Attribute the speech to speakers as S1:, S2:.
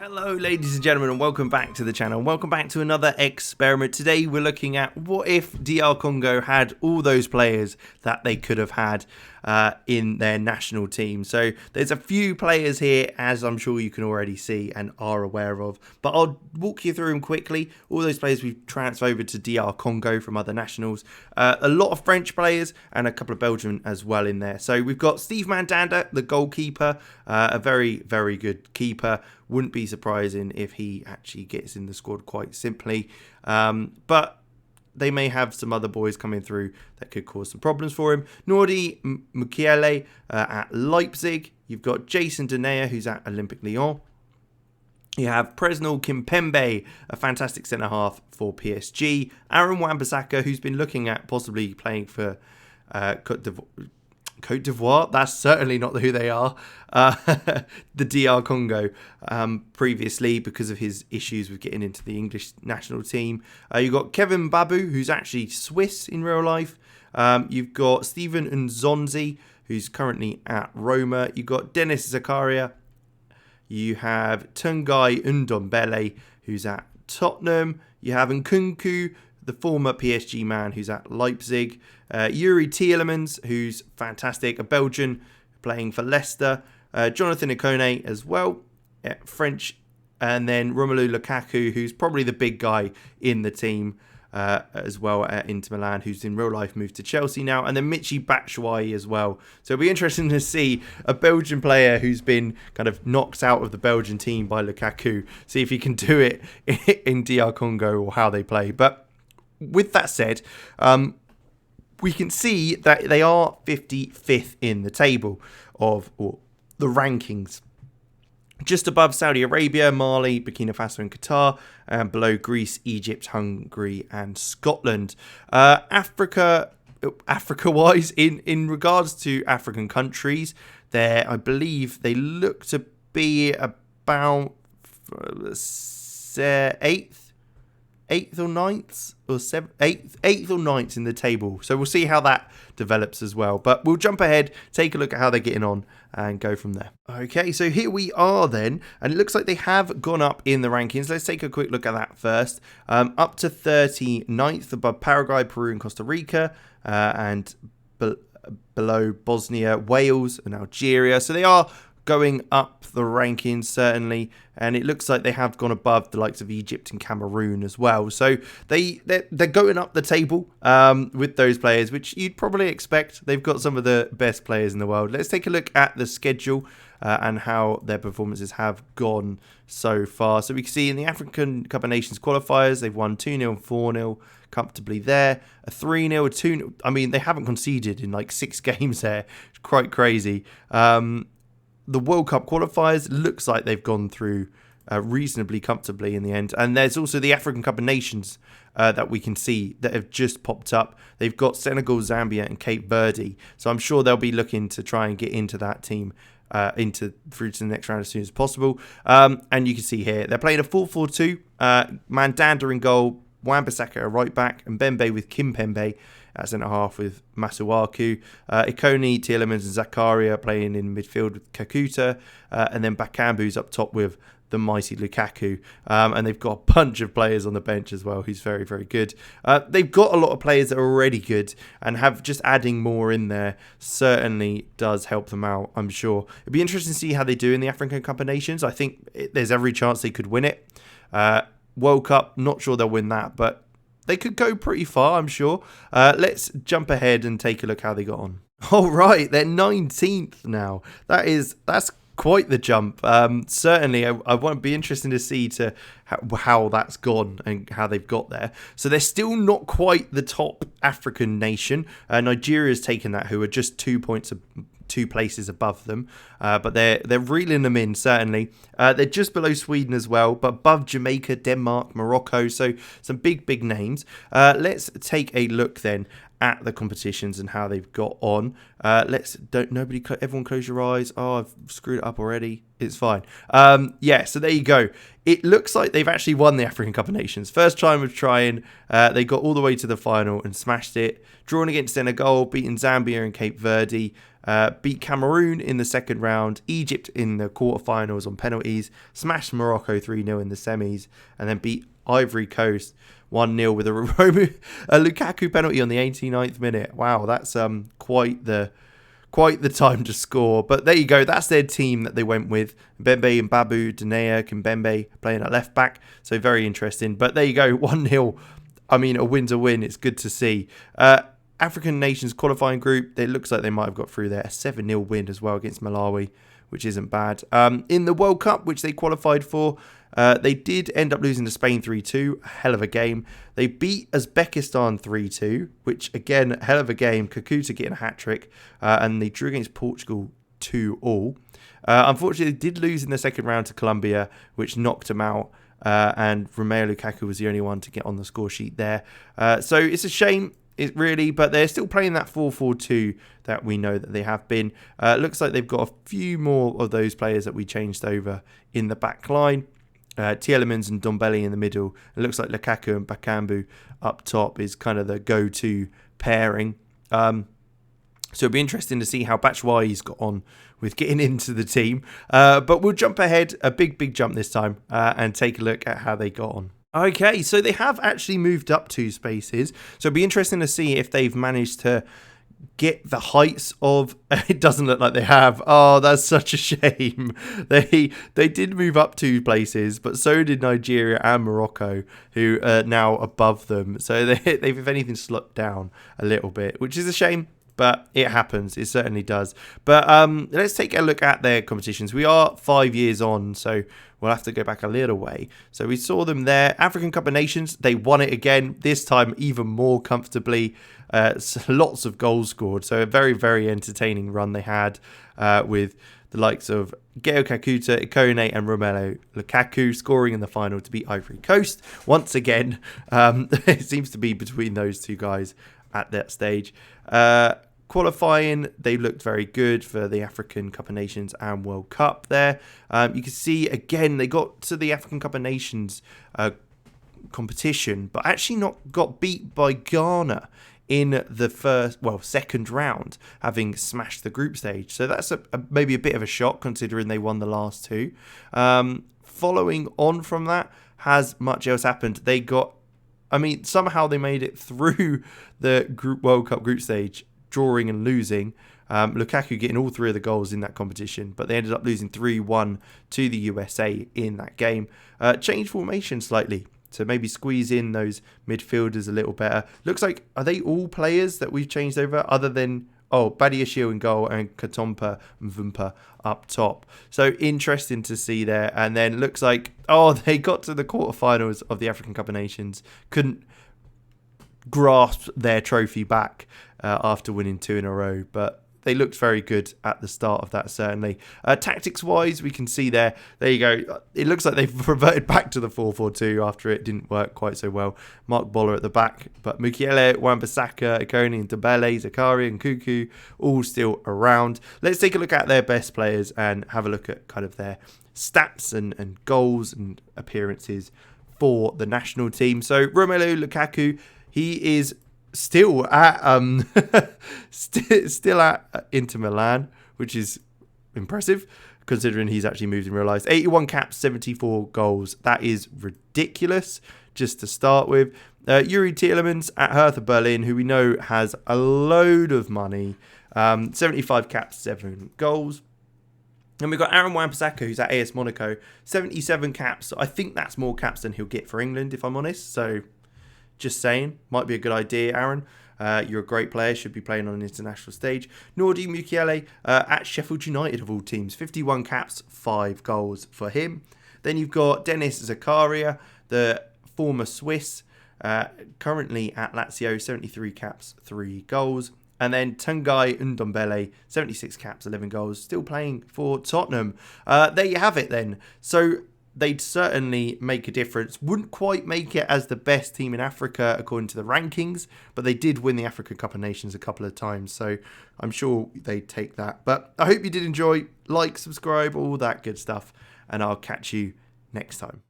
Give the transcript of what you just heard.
S1: Hello ladies and gentlemen, and welcome back to the channel. Welcome back to another experiment. Today we're looking at what if DR Congo had all those players that they could have had in their national team. So there's a few players here, as I'm sure you can already see and are aware of, but I'll walk you through them quickly. All those players we've transferred over to DR Congo from other nationals. A lot of French players and a couple of Belgian as well in there. So we've got Steve Mandanda, the goalkeeper, a very, very good keeper. Wouldn't be surprising if he actually gets in the squad quite simply. But they may have some other boys coming through that could cause some problems for him. Nordi Mukiele at Leipzig. You've got Jason Denayer, who's at Olympique Lyon. You have Presnel Kimpembe, a fantastic centre-half for PSG. Aaron Wan-Bissaka, who's been looking at possibly playing for Côte d'Ivoire, that's certainly not who they are, the DR Congo previously because of his issues with getting into the English national team. You've got Kevin Babu, who's actually Swiss in real life. You've got Steven Nzonzi, who's currently at Roma. You've got Dennis Zakaria. You have Tungai Ndombele, who's at Tottenham. You have Nkunku, the former PSG man, who's at Leipzig. Yuri Tielemans, who's fantastic, a Belgian playing for Leicester. Jonathan Ikone as well, French. And then Romelu Lukaku, who's probably the big guy in the team as well at Inter Milan, who's in real life moved to Chelsea now. And then Michy Batshuayi as well. So it'll be interesting to see a Belgian player who's been kind of knocked out of the Belgian team by Lukaku. See if he can do it in DR Congo or how they play. But with that said, we can see that they are 55th in the table of the rankings. Just above Saudi Arabia, Mali, Burkina Faso and Qatar, and below Greece, Egypt, Hungary and Scotland. Africa-wise, in regards to African countries, I believe they look to be about 8th or 9th or 8th or 9th in the table. So we'll see how that develops as well. But we'll jump ahead, take a look at how they're getting on and go from there. Okay, so here we are then. And it looks like they have gone up in the rankings. Let's take a quick look at that first. Up to 39th above Paraguay, Peru and Costa Rica. And below Bosnia, Wales and Algeria. So they are going up the rankings, certainly, and it looks like they have gone above the likes of Egypt and Cameroon as well. So they're going up the table with those players, which you'd probably expect. They've got some of the best players in the world. Let's take a look at the schedule and how their performances have gone so far. So we can see in the African Cup of Nations qualifiers, they've won 2-0 and 4-0 comfortably there. A 3-0, a 2-0. I mean, they haven't conceded in like 6 games there. It's quite crazy. The World Cup qualifiers looks like they've gone through reasonably comfortably in the end. And there's also the African Cup of Nations that we can see that have just popped up. They've got Senegal, Zambia and Cape Verde. So I'm sure they'll be looking to try and get into that team through to the next round as soon as possible. And you can see here, they're playing a 4-4-2. Mandanda in goal, Wan-Bissaka at right back, and Mbembe with Kimpembe at centre-half with Masuaku. Ikone, Tielemans and Zakaria playing in midfield with Kakuta. And then Bakambu's up top with the mighty Lukaku. And they've got a bunch of players on the bench as well who's very, very good. They've got a lot of players that are already good, and have just adding more in there certainly does help them out, I'm sure. It'd be interesting to see how they do in the African Cup of Nations. I think there's every chance they could win it. World Cup, not sure they'll win that, but they could go pretty far, I'm sure. Let's jump ahead and take a look how they got on. All right, they're 19th now. That's quite the jump. Certainly, I won't be interested to see how that's gone and how they've got there. So they're still not quite the top African nation. Nigeria's taken that, who are just 2 places above them, but they're reeling them in, certainly. They're just below Sweden as well, but above Jamaica, Denmark, Morocco, so some big names. Let's take a look then at the competitions and how they've got on. Everyone close your eyes. Oh, I've screwed it up already. It's fine. So there you go. It looks like they've actually won the African Cup of Nations. First time of trying. They got all the way to the final and smashed it. Drawn against Senegal, beaten Zambia and Cape Verde. Beat Cameroon in the second round, Egypt in the quarterfinals on penalties, smashed Morocco 3-0 in the semis, and then beat Ivory Coast 1-0 with a Lukaku penalty on the 89th minute. Wow, that's quite the time to score. But there you go. That's their team that they went with. Mbembe and Babu, Danea, Kimpembe playing at left back. So very interesting. But there you go. 1-0. I mean, a win's a win. It's good to see. African nations qualifying group. It looks like they might have got through there. A 7-0 win as well against Malawi, which isn't bad. In the World Cup, which they qualified for, they did end up losing to Spain 3-2. A hell of a game. They beat Uzbekistan 3-2, which again, a hell of a game. Kakuta getting a hat-trick. And they drew against Portugal 2-2. Unfortunately, they did lose in the second round to Colombia, which knocked them out. And Romelu Lukaku was the only one to get on the score sheet there. So it's a shame. But they're still playing that 4-4-2 that we know that they have been. Looks like they've got a few more of those players that we changed over in the back line. Tielemans and Ndombele in the middle. It looks like Lukaku and Bakambu up top is kind of the go-to pairing. So it'll be interesting to see how Batshuayi's got on with getting into the team. But we'll jump ahead, a big jump this time, and take a look at how they got on. Okay, so they have actually moved up 2 spaces. So it'll be interesting to see if they've managed to get the heights of... It doesn't look like they have. Oh, that's such a shame. They did move up 2 places, but so did Nigeria and Morocco, who are now above them. So they've, if anything, slipped down a little bit, which is a shame. But it happens. It certainly does. But let's take a look at their competitions. We are 5 years on, so we'll have to go back a little way. So we saw them there. African Cup of Nations, they won it again. This time even more comfortably. Lots of goals scored. So a very, very entertaining run they had with the likes of Geo Kakuta, Ikone and Romelu Lukaku scoring in the final to beat Ivory Coast. Once again, it seems to be between those two guys at that stage. Qualifying, they looked very good for the African Cup of Nations and World Cup there. You can see, again, they got to the African Cup of Nations competition, but actually not got beat by Ghana in the second round, having smashed the group stage. So that's maybe a bit of a shock, considering they won the last 2. Following on from that, has much else happened? Somehow they made it through the World Cup group stage, drawing and losing. Lukaku getting all 3 of the goals in that competition, but they ended up losing 3-1 to the USA in that game. Changed formation slightly to maybe squeeze in those midfielders a little better. Looks like, are they all players that we've changed over other than... Badiashile in goal and Katompa Mvumpa up top. So interesting to see there. And then looks like, they got to the quarterfinals of the African Cup of Nations. Couldn't grasp their trophy back after winning 2 in a row. But they looked very good at the start of that, certainly. Tactics-wise, we can see there you go. It looks like they've reverted back to the 4-4-2 after it didn't work quite so well. Mark Boller at the back, but Mukiele, Wan-Bissaka, Ikone, and Ndombele, Zakaria and Kuku all still around. Let's take a look at their best players and have a look at kind of their stats and goals and appearances for the national team. So Romelu Lukaku, he is still at still at Inter Milan, which is impressive considering he's actually moved in real life. 81 caps, 74 goals. That is ridiculous. Just to start with, Yuri Tielemans at Hertha Berlin, who we know has a load of money. 75 caps, 7 goals. And we've got Aaron Wan-Bissaka, who's at AS Monaco, 77 caps. I think that's more caps than he'll get for England, if I'm honest. So just saying, might be a good idea, Aaron. You're a great player, should be playing on an international stage. Nordi Mukiele at Sheffield United, of all teams. 51 caps, 5 goals for him. Then you've got Dennis Zakaria, the former Swiss, currently at Lazio, 73 caps, 3 goals. And then Tanguy Ndombele, 76 caps, 11 goals, still playing for Tottenham. There you have it then. So they'd certainly make a difference. Wouldn't quite make it as the best team in Africa according to the rankings, but they did win the Africa Cup of Nations a couple of times, so I'm sure they'd take that. But I hope you did enjoy. Like, subscribe, all that good stuff, and I'll catch you next time.